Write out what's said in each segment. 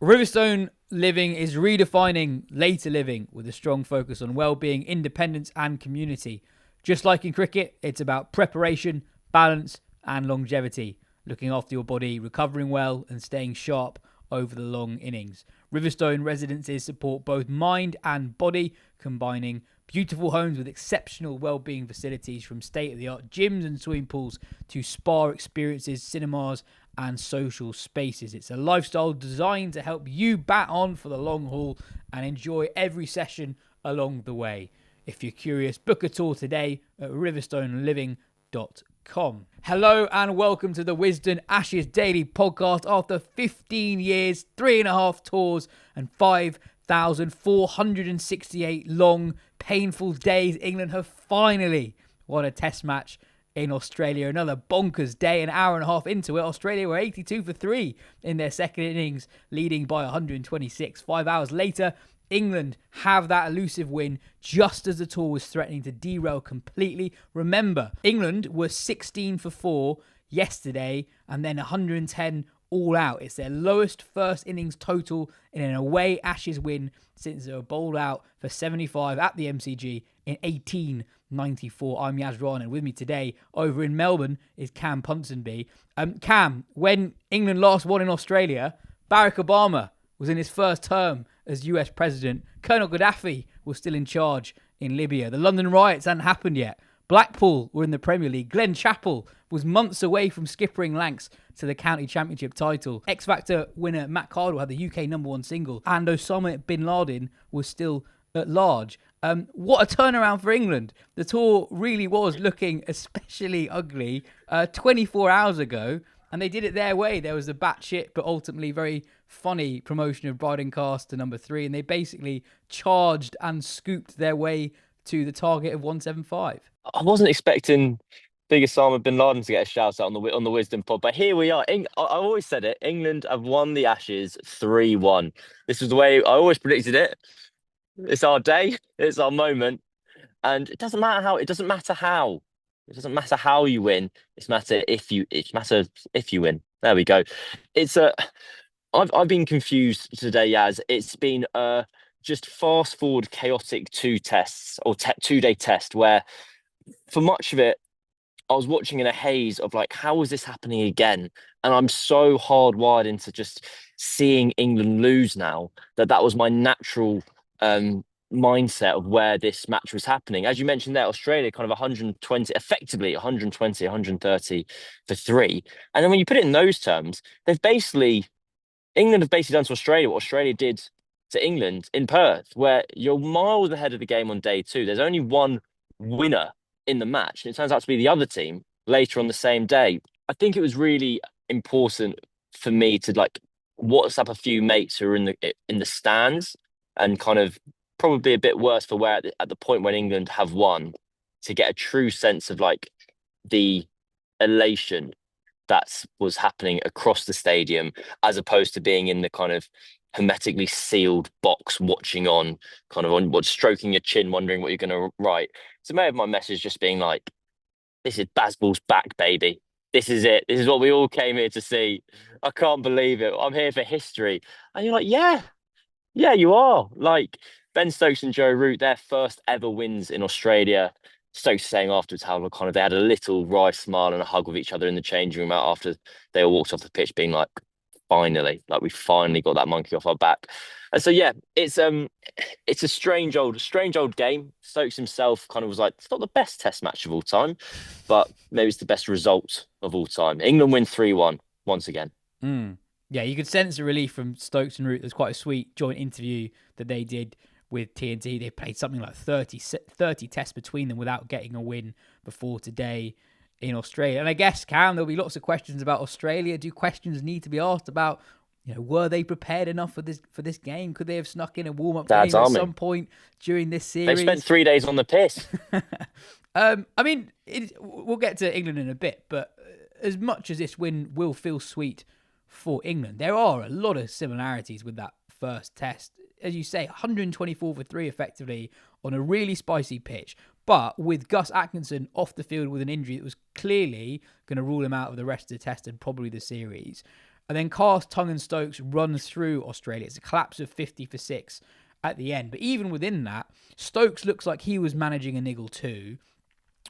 Riverstone living is redefining later living with a strong focus on well-being, independence and community. Just like in cricket, it's about preparation, balance and longevity, looking after your body, recovering well and staying sharp over the long innings. Riverstone residences support both mind and body, combining beautiful homes with exceptional well-being facilities from state-of-the-art gyms and swimming pools to spa experiences, cinemas and social spaces. It's a lifestyle designed to help you bat on for the long haul and enjoy every session along the way. If you're curious, book a tour today at riverstoneliving.com. Hello and welcome to the Wisden Ashes Daily Podcast. After 15 years, 3.5 tours and 5,468 long, painful days, England have finally won a test match in Australia. Another bonkers day, an hour and a half into it. Australia were 82 for 3 in their second innings, leading by 126. 5 hours later, England have that elusive win just as the tour was threatening to derail completely. Remember, England were 16 for 4 yesterday and then 110 all out. It's their lowest first innings total in an away Ashes win since they were bowled out for 75 at the MCG in 1894. I'm Yas, and with me today over in Melbourne is Cam Ponsonby. Cam, when England last won in Australia, Barack Obama was in his first term as US president. Colonel Gaddafi was still in charge in Libya. The London riots hadn't happened yet. Blackpool were in the Premier League. Glenn Chappell was months away from skippering Lancs to the county championship title. X Factor winner Matt Cardle had the UK #1 single, and Osama bin Laden was still at large. What a turnaround for England. The tour really was looking especially ugly 24 hours ago, and they did it their way. There was a batshit but ultimately very funny promotion of Bryden Cast to number 3, and they basically charged and scooped their way to the target of 175. I wasn't expecting big Osama bin Laden to get a shout out on the Wisdom Pod, but here we are. I always said it. England have won the Ashes 3-1. This was the way I always predicted it. It's our day. It's our moment, and it doesn't matter how. It doesn't matter how. It doesn't matter how you win. It matters if you win. There we go. I've been confused today, Yaz. It's been just fast forward chaotic 2-day test where for much of it I was watching in a haze of like, how is this happening again? And I'm so hardwired into just seeing England lose now that was my natural mindset of where this match was happening. As you mentioned there, Australia kind of 120, effectively 120, 130 for 3. And then when you put it in those terms, England have basically done to Australia what Australia did to England in Perth, where you're miles ahead of the game on day 2. There's only one winner in the match, and it turns out to be the other team later on the same day. I think it was really important for me to like WhatsApp a few mates who are in the stands and kind of probably a bit worse for wear at the point when England have won, to get a true sense of like the elation that was happening across the stadium, as opposed to being in the kind of hermetically sealed box watching on, kind of on stroking your chin, wondering what you're going to write. So maybe my message just being like, this is Bazball's back, baby. This is it. This is what we all came here to see. I can't believe it. I'm here for history. And you're like, yeah, you are. Like Ben Stokes and Joe Root, their first ever wins in Australia. Stokes saying afterwards how kind of they had a little wry smile and a hug with each other in the changing room after they all walked off the pitch, being like, finally, like we finally got that monkey off our back. And so yeah, it's a strange old game. Stokes himself kind of was like, it's not the best test match of all time, but maybe it's the best result of all time. England win 3-1 once again. Yeah, you could sense the relief from Stokes and Root. There's quite a sweet joint interview that they did with TNT. They played something like 30 tests between them without getting a win before today in Australia. And I guess, Cam, there'll be lots of questions about Australia. Do questions need to be asked about, were they prepared enough for this game? Could they have snuck in a warm-up game at some point during this series? They spent 3 days on the piss. I mean, we'll get to England in a bit, but as much as this win will feel sweet for England, there are a lot of similarities with that first test. As you say, 124 for 3 effectively on a really spicy pitch, but with Gus Atkinson off the field with an injury that was clearly going to rule him out of the rest of the test and probably the series. And then Cast, Tongue and Stokes run through Australia. It's a collapse of 50 for 6 at the end. But even within that, Stokes looks like he was managing a niggle too.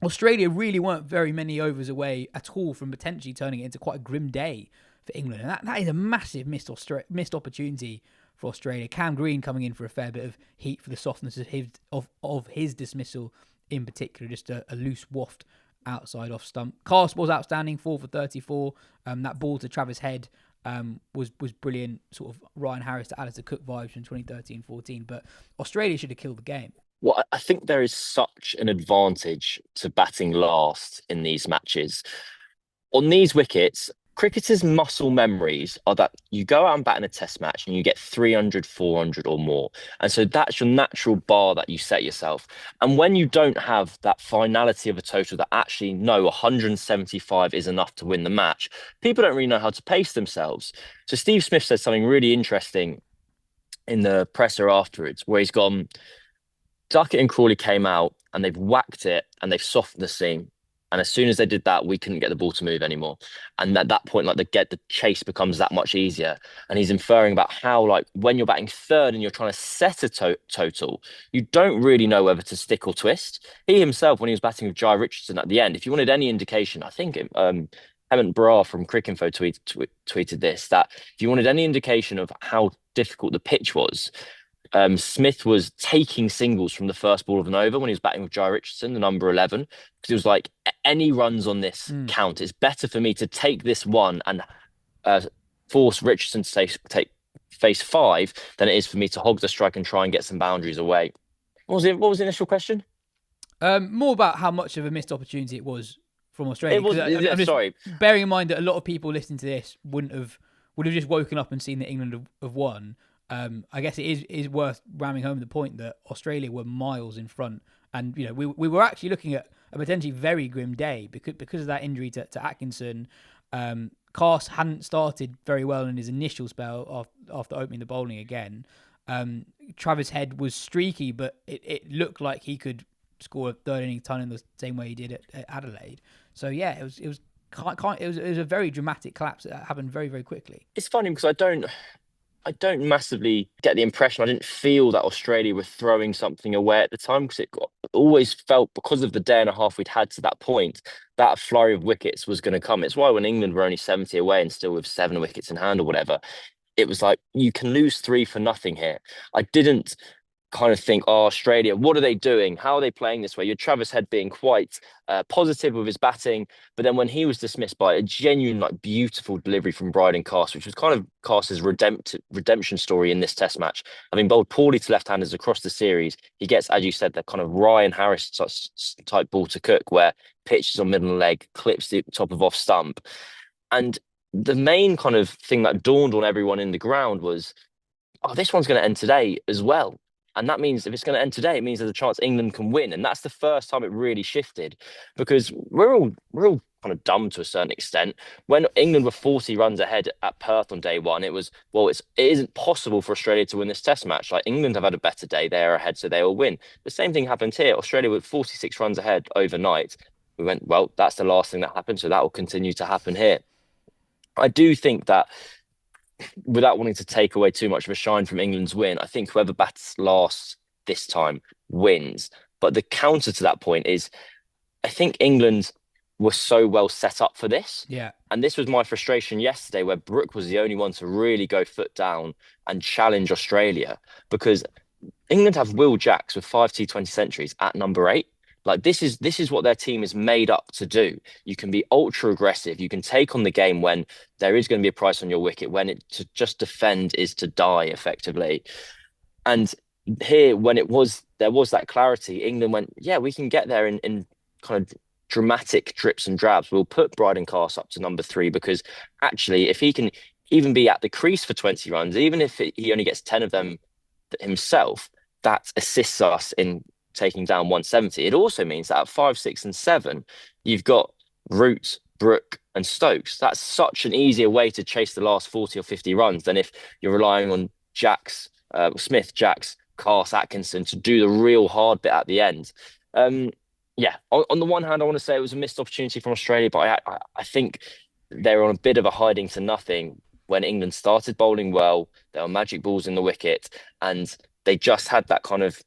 Australia really weren't very many overs away at all from potentially turning it into quite a grim day for England. And that is a massive missed opportunity for Australia. Cam Green coming in for a fair bit of heat for the softness of his dismissal in particular, just a loose waft outside off stump. Cast was outstanding, 4 for 34. That ball to Travis Head was brilliant, sort of Ryan Harris to Alistair Cook vibes from 2013-14. But Australia should have killed the game. Well, I think there is such an advantage to batting last in these matches. On these wickets, cricketers' muscle memories are that you go out and bat in a test match and you get 300, 400 or more. And so that's your natural bar that you set yourself. And when you don't have that finality of a total that actually, no, 175 is enough to win the match, people don't really know how to pace themselves. So Steve Smith said something really interesting in the presser afterwards, where he's gone, Duckett and Crawley came out and they've whacked it and they've softened the seam. And as soon as they did that, we couldn't get the ball to move anymore. And at that point, like the chase becomes that much easier. And he's inferring about how, like, when you're batting third and you're trying to set a total, you don't really know whether to stick or twist. He himself, when he was batting with Jai Richardson at the end, if you wanted any indication, I think Hemant Brar from Cricinfo tweeted this, that if you wanted any indication of how difficult the pitch was, Smith was taking singles from the first ball of an over when he was batting with Jai Richardson, the number 11, because he was like, any runs on this count. It's better for me to take this one and force Richardson to take face 5 than it is for me to hog the strike and try and get some boundaries away. What was the initial question? More about how much of a missed opportunity it was from Australia. Sorry. Bearing in mind that a lot of people listening to this would have just woken up and seen that England have won. I guess it is worth ramming home the point that Australia were miles in front, and we were actually looking at a potentially very grim day because of that injury to Atkinson. Cast hadn't started very well in his initial spell after opening the bowling again. Travis Head was streaky, but it looked like he could score a third inning ton in the same way he did at Adelaide. So yeah, it was a very dramatic collapse that happened very, very quickly. It's funny because I don't massively get the impression. I didn't feel that Australia were throwing something away at the time, because it always felt, because of the day and a half we'd had to that point, that flurry of wickets was going to come. It's why when England were only 70 away and still with 7 wickets in hand or whatever, it was like, you can lose 3 for nothing here. I didn't kind of think, oh, Australia, what are they doing? How are they playing this way? You had Travis Head being quite positive with his batting, but then when he was dismissed by a genuine, like, beautiful delivery from Bryden Cast, which was kind of Cast's redemption story in this test match. Having bowled poorly to left-handers across the series, he gets, as you said, that kind of Ryan Harris type ball to Cook, where pitches on middle leg, clips the top of off stump. And the main kind of thing that dawned on everyone in the ground was, oh, this one's going to end today as well. And that means if it's going to end today, it means there's a chance England can win. And that's the first time it really shifted, because we're all kind of dumb to a certain extent. When England were 40 runs ahead at Perth on day one, it was, well, it isn't possible for Australia to win this test match. Like, England have had a better day. They're ahead, so they will win. The same thing happened here. Australia were 46 runs ahead overnight. We went, well, that's the last thing that happened. So that will continue to happen here. I do think that, without wanting to take away too much of a shine from England's win, I think whoever bats last this time wins. But the counter to that point is, I think England were so well set up for this. Yeah. And this was my frustration yesterday, where Brooke was the only one to really go foot down and challenge Australia, because England have Will Jacks with 5 T20 centuries at number 8. Like, this is what their team is made up to do. You can be ultra aggressive. You can take on the game when there is going to be a price on your wicket, when to just defend is to die, effectively. And here, when there was that clarity, England went, yeah, we can get there in kind of dramatic drips and drabs. We'll put Bryden Cast up to number 3, because actually, if he can even be at the crease for 20 runs, even if he only gets 10 of them himself, that assists us in taking down 170. It also means that at 5, 6, and 7, you've got Root, Brooke, and Stokes. That's such an easier way to chase the last 40 or 50 runs than if you're relying on Smith, Jacks, Cast, Atkinson to do the real hard bit at the end. Yeah, on the one hand, I want to say it was a missed opportunity from Australia, but I think they're on a bit of a hiding to nothing when England started bowling well, there were magic balls in the wicket, and they just had that kind of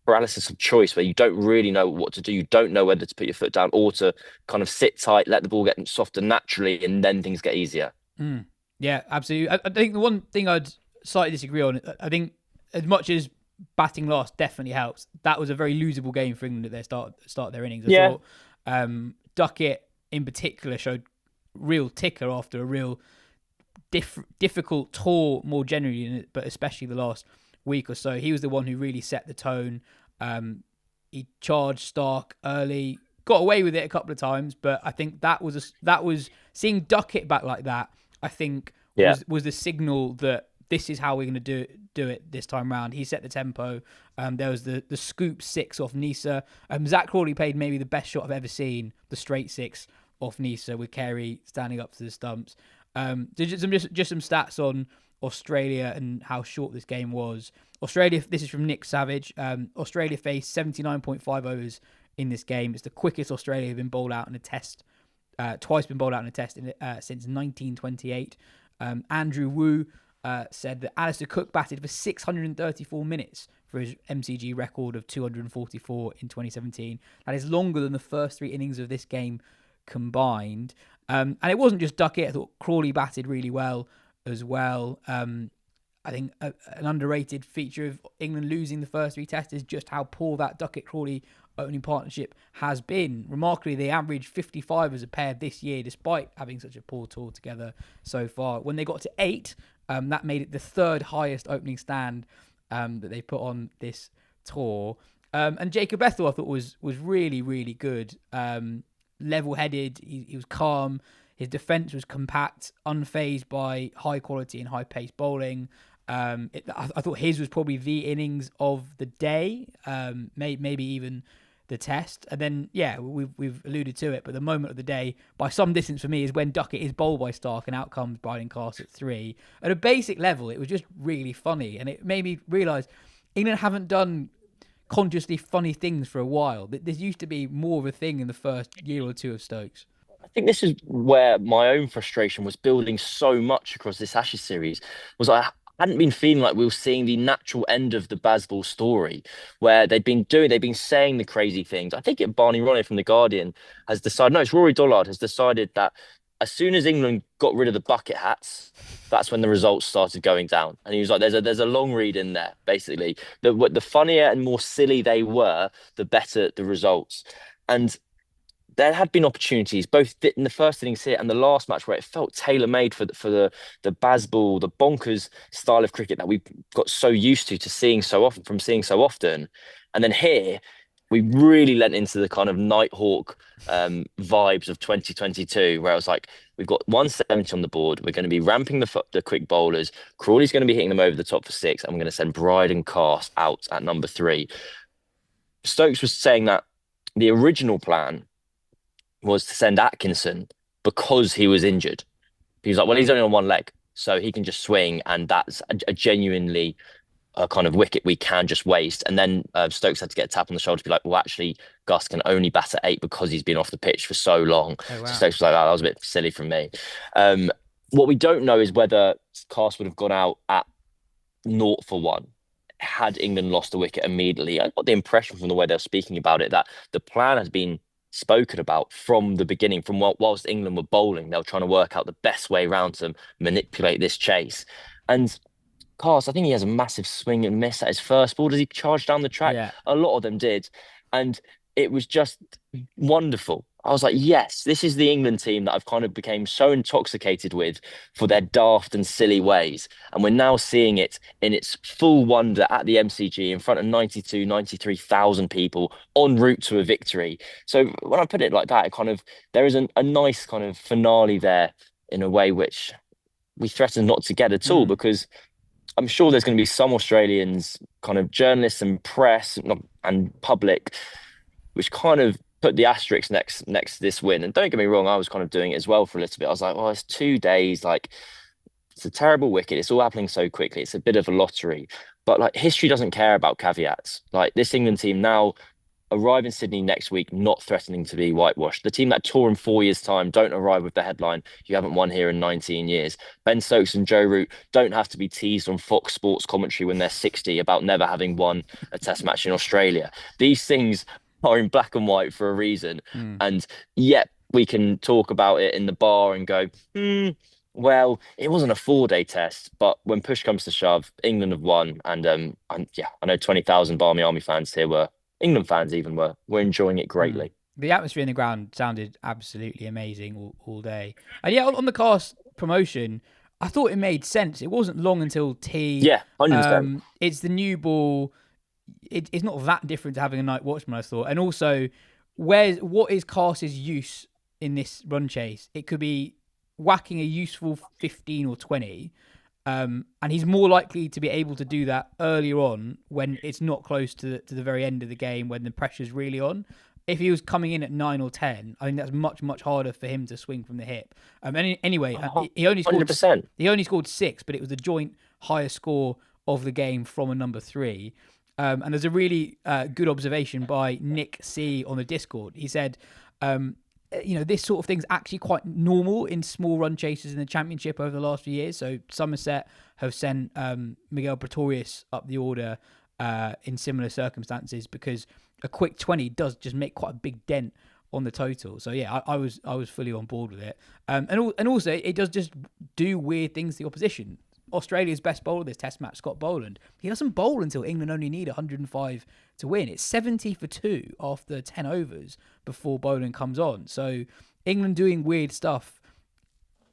paralysis of choice where you don't really know what to do. You don't know whether to put your foot down or to kind of sit tight, let the ball get softer naturally, and then things get easier. Mm. Yeah, absolutely. I think the one thing I'd slightly disagree on, I think as much as batting last definitely helps, that was a very losable game for England at their start their innings. I Yeah, thought Duckett in particular showed real ticker after a real difficult tour more generally, but especially the last week or so. He was the one who really set the tone. He charged Stark early, got away with it a couple of times, but I think that was seeing Duckett back like that. I think yeah, was the signal that this is how we're going to do it this time round. He set the tempo. There was the scoop six off Nisa. Zach Crawley played maybe the best shot I've ever seen, the straight six off Nisa with Carey standing up to the stumps. Just some stats on Australia and how short this game was. Australia, this is from Nick Savage. Australia faced 79.5 overs in this game. It's the quickest Australia have been bowled out in a test. Twice been bowled out in a test since 1928. Andrew Wu said that Alistair Cook batted for 634 minutes for his MCG record of 244 in 2017. That is longer than the first three innings of this game combined. And it wasn't just Duckett. I thought Crawley batted really well as well. I think an underrated feature of England losing the first three tests is just how poor that Duckett-Crawley opening partnership has been. Remarkably, they averaged 55 as a pair this year, despite having such a poor tour together so far. When they got to 8, that made it the third highest opening stand that they put on this tour. And Jacob Ethel, I thought, was really, really good. Level-headed, he was calm. His defence was compact, unfazed by high quality and high pace bowling. I thought his was probably the innings of the day, maybe even the test. And then, yeah, we've alluded to it, but the moment of the day, by some distance for me, is when Duckett is bowled by Stark and out comes Bryden Castle at 3. At a basic level, it was just really funny, and it made me realise England haven't done consciously funny things for a while. This used to be more of a thing in the first year or two of Stokes. I think this is where my own frustration was building so much across this Ashes series. Was I hadn't been feeling like we were seeing the natural end of the Bazball story, where they've been saying the crazy things. I think Barney Ronay from The Guardian has decided, no, it's Rory Dollard has decided that as soon as England got rid of the bucket hats, that's when the results started going down. And he was like, there's a long read in there, basically. The funnier and more silly they were, the better the results. And there had been opportunities both in the first innings here and the last match where it felt tailor-made for the Bazball, the bonkers style of cricket that we've got so used to seeing so often. And then here we really lent into the kind of Nighthawk vibes of 2022, where I was like, we've got 170 on the board. We're going to be ramping the quick bowlers. Crawley's going to be hitting them over the top for 6, and we're going to send Bryden Cast out at number 3. Stokes was saying that the original plan was to send Atkinson because he was injured. He was like, well, he's only on one leg, so he can just swing, and that's a genuinely a kind of wicket we can just waste. And then Stokes had to get a tap on the shoulder to be like, well, actually, Gus can only bat at 8 because he's been off the pitch for so long. Oh, So wow. Stokes was like, oh, that was a bit silly from me. What we don't know is whether Cast would have gone out at 0 for 1 had England lost the wicket immediately. I got the impression from the way they're speaking about it that the plan has been spoken about from the beginning, from whilst England were bowling, they were trying to work out the best way around to manipulate this chase. And Cast, I think he has a massive swing and miss at his first ball. Does he charge down the track? Yeah. A lot of them did. And it was just wonderful. I was like, yes, this is the England team that I've kind of became so intoxicated with for their daft and silly ways. And we're now seeing it in its full wonder at the MCG in front of 93,000 people en route to a victory. So when I put it like that, there is a nice kind of finale there in a way which we threaten not to get at all, Mm. because I'm sure there's going to be some Australians, kind of journalists and press and public, which kind of put the asterisk next to this win. And don't get me wrong, I was kind of doing it as well for a little bit. I was like, well, it's 2 days, like it's a terrible wicket. It's all happening so quickly. It's a bit of a lottery. But like history doesn't care about caveats. Like this England team now, arrive in Sydney next week, not threatening to be whitewashed. The team that tour in 4 years' time don't arrive with the headline, "You haven't won here in 19 years." Ben Stokes and Joe Root don't have to be teased on Fox Sports commentary when they're 60 about never having won a test match in Australia. These things are in black and white for a reason. Mm. And yet we can talk about it in the bar and go, well, it wasn't a 4 day test, but when push comes to shove, England have won. And yeah, I know 20,000 Barmy Army fans here were England fans even were enjoying it Mm. greatly. The atmosphere in the ground sounded absolutely amazing all day. And yeah, on the cast promotion, I thought it made sense. It wasn't long until tea. Yeah, 100%. It's the new ball. It's not that different to having a night watchman, I thought. And also, what is Cast's use in this run chase? It could be whacking a useful 15 or 20. And he's more likely to be able to do that earlier on when it's not close to the very end of the game when the pressure's really on. If he was coming in at 9 or 10, I think that's much, much harder for him to swing from the hip. Anyway, he only scored 100%. he only scored 6, but it was the joint highest score of the game from a number 3. And there's a really good observation by Nick C on the Discord. He said, this sort of thing's actually quite normal in small run chases in the championship over the last few years. So Somerset have sent Miguel Pretorius up the order in similar circumstances because a quick 20 does just make quite a big dent on the total. So yeah, I was fully on board with it. And also it does just do weird things to the opposition. Australia's best bowler this test match, Scott Boland, he doesn't bowl until England only need 105 to win. It's 70 for 2 after 10 overs before Boland comes on. So England doing weird stuff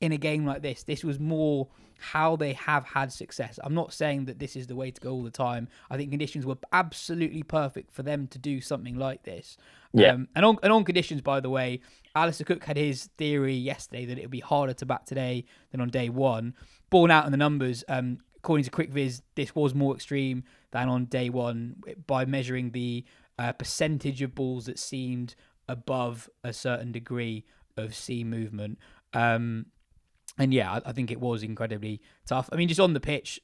in a game like this. This was more how they have had success. I'm not saying that this is the way to go all the time. I think conditions were absolutely perfect for them to do something like this. Yeah. And on conditions, by the way, Alistair Cook had his theory yesterday that it would be harder to bat today than on day one. Borne out in the numbers, according to QuickViz, this was more extreme than on day one by measuring the percentage of balls that seemed above a certain degree of seam movement. And yeah, I think it was incredibly tough. I mean, just on the pitch,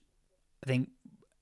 I think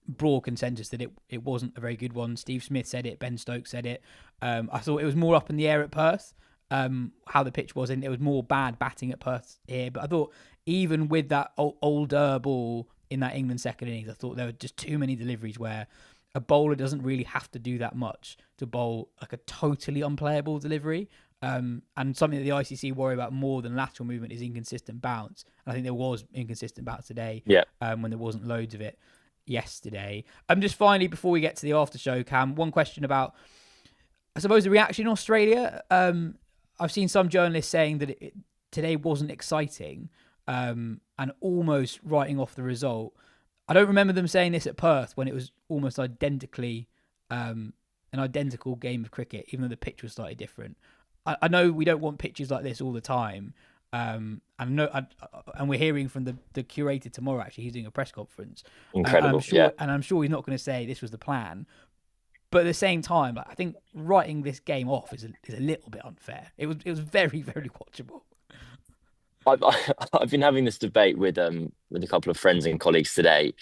broad consensus that it wasn't a very good one. Steve Smith said it, Ben Stokes said it. I thought it was more up in the air at Perth, how the pitch was, and it was more bad batting at Perth here. But I thought even with that older ball in that England second innings, I thought there were just too many deliveries where a bowler doesn't really have to do that much to bowl like a totally unplayable delivery. And something that the ICC worry about more than lateral movement is inconsistent bounce. And I think there was inconsistent bounce today. Yeah. When there wasn't loads of it yesterday. Just finally, before we get to the after show, Cam, one question about, I suppose, the reaction in Australia. I've seen some journalists saying that today wasn't exciting, and almost writing off the result. I don't remember them saying this at Perth when it was almost identically an identical game of cricket, even though the pitch was slightly different. I know we don't want pitches like this all the time, and we're hearing from the curator tomorrow. Actually, he's doing a press conference. Incredible. And I'm sure he's not going to say this was the plan. But at the same time, I think writing this game off is a little bit unfair. It was very, very watchable. I've been having this debate with a couple of friends and colleagues today,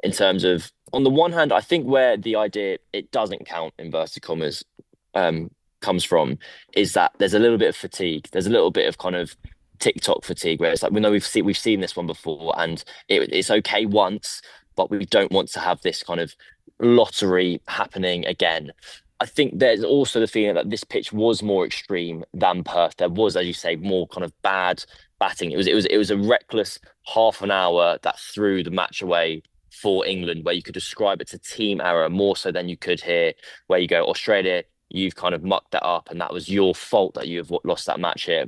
in terms of, on the one hand, I think where the idea it doesn't count inverted commas comes from is that there's a little bit of fatigue. There's a little bit of kind of TikTok fatigue where it's like, we know we've seen this one before, and it's okay once, but we don't want to have this kind of lottery happening again. I think there's also the feeling that this pitch was more extreme than Perth. There was, as you say, more kind of bad batting. It was a reckless half an hour that threw the match away for England, where you could describe it to team error more so than you could here, where you go, Australia, you've kind of mucked that up, and that was your fault that you have lost that match here.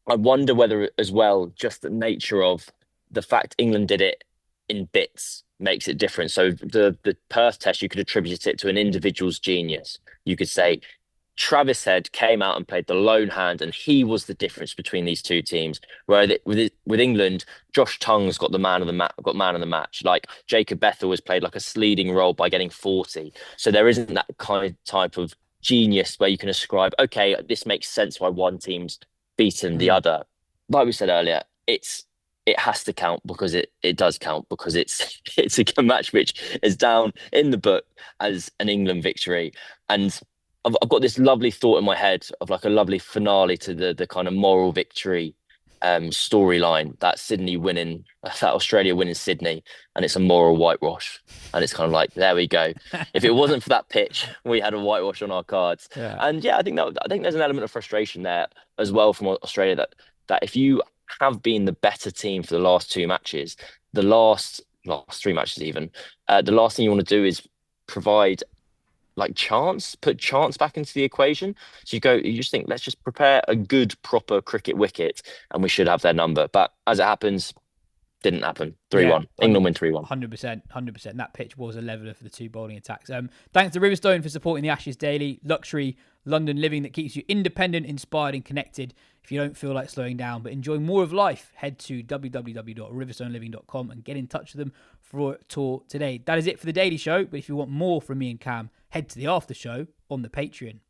I wonder whether, as well, just the nature of the fact England did it in bits makes it different. So the Perth test, you could attribute it to an individual's genius. You could say Travis Head came out and played the lone hand, and he was the difference between these two teams. Where with England, Josh Tongue's got man of the match. Like Jacob Bethel has played like a leading role by getting 40. So there isn't that kind of type of genius where you can ascribe, okay, this makes sense why one team's beaten the other. Like we said earlier, it's it has to count because it does count because it's it's a match which is down in the book as an England victory. And I've got this lovely thought in my head of like a lovely finale to the kind of moral victory storyline, that Sydney winning, that Australia winning Sydney, and it's a moral whitewash. And it's kind of like, there we go. If it wasn't for that pitch, we had a whitewash on our cards. Yeah. And yeah, I think there's an element of frustration there as well from Australia that if you have been the better team for the last two matches, the last three matches even, the last thing you want to do is provide like put chance back into the equation. So you just think, let's just prepare a good, proper cricket wicket and we should have their number. But as it happens, didn't happen. 3-1. England win 3-1. 100%. 100%. That pitch was a leveler for the two bowling attacks. Thanks to Riverstone for supporting the Ashes Daily. Luxury London living that keeps you independent, inspired and connected. If you don't feel like slowing down but enjoy more of life, head to www.riverstoneliving.com and get in touch with them for a tour today. That is it for the Daily Show. But if you want more from me and Cam, head to the after show on the Patreon.